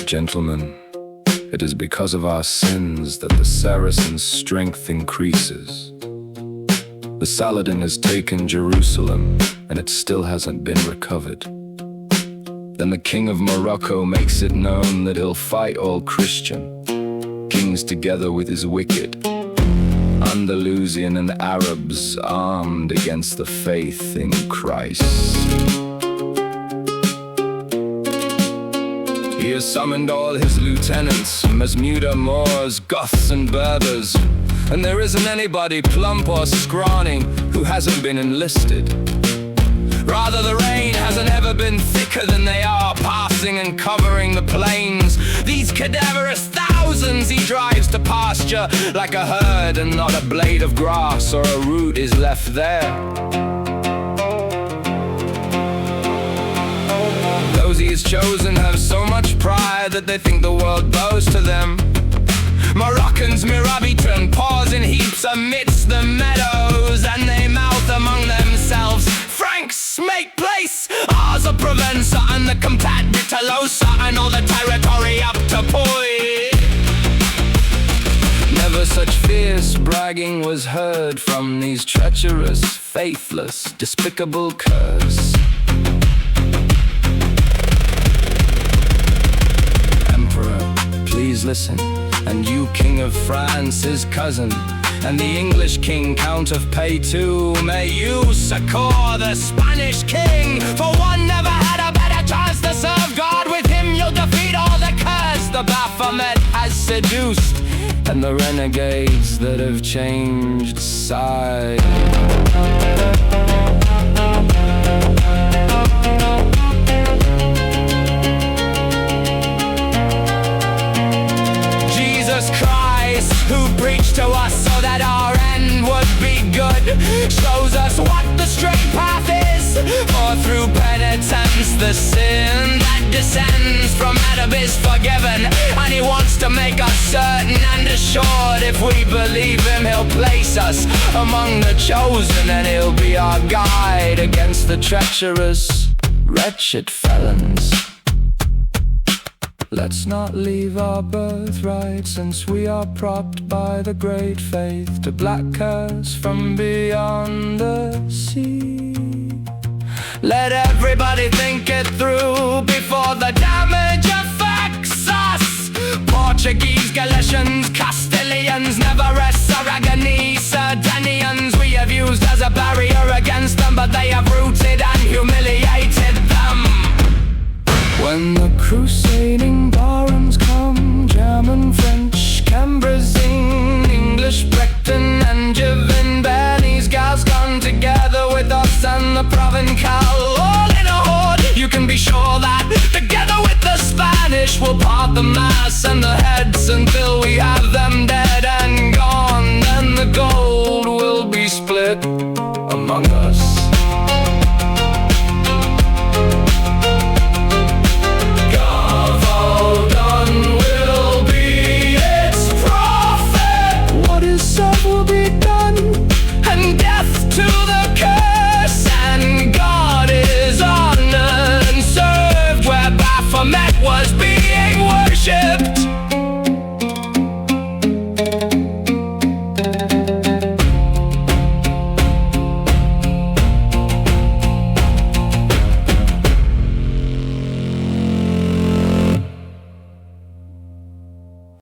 Gentlemen, it is because of our sins that the Saracens' strength increases. The Saladin has taken Jerusalem, and it still hasn't been recovered. Then the king of Morocco makes it known that he'll fight all Christian kings together with his wicked Andalusian and Arabs armed against the faith in Christ. He has summoned all his lieutenants, Masmuda, Moors, Goths and Berbers, and there isn't anybody plump or scrawny who hasn't been enlisted. Rather, the rain hasn't ever been thicker than they are, passing and covering the plains. These cadaverous thousands he drives to pasture like a herd, and not a blade of grass or a root is left there. Those he has chosen have so much pride that they think the world bows to them. Moroccans mirabitran pause in heaps amidst the meadows, and they mouth among themselves, Franks make place, ours are Provenza and the compact de Tolosa, and all the territory up to Puy. Never such fierce bragging was heard from these treacherous, faithless, despicable curs. Emperor, please listen, and you King of France, his cousin, and the English King, Count of Pay-too, may you succor the Spanish King, for one never had a better chance to serve God. With him you'll defeat all the curs the Baphomet has seduced, and the renegades that have changed side. Jesus Christ, who preached to us so that our end would be good, shows us what the straight path is, for through penitence the sin that descends from Adam is forgiven, and he wants to make us certain and assured. If we believe him, he'll place us among the chosen, and he'll be our guide against the treacherous, wretched felons. Let's not leave our birthright, since we are propped by the great faith, to black curse from beyond the sea. Let everybody think it through before the damage affects us. Portuguese, Galicians, Castilians, Navarrese, Aragonese, Sardinians, we have used as a barrier against them, but they have rooted and humiliated them. When the crusading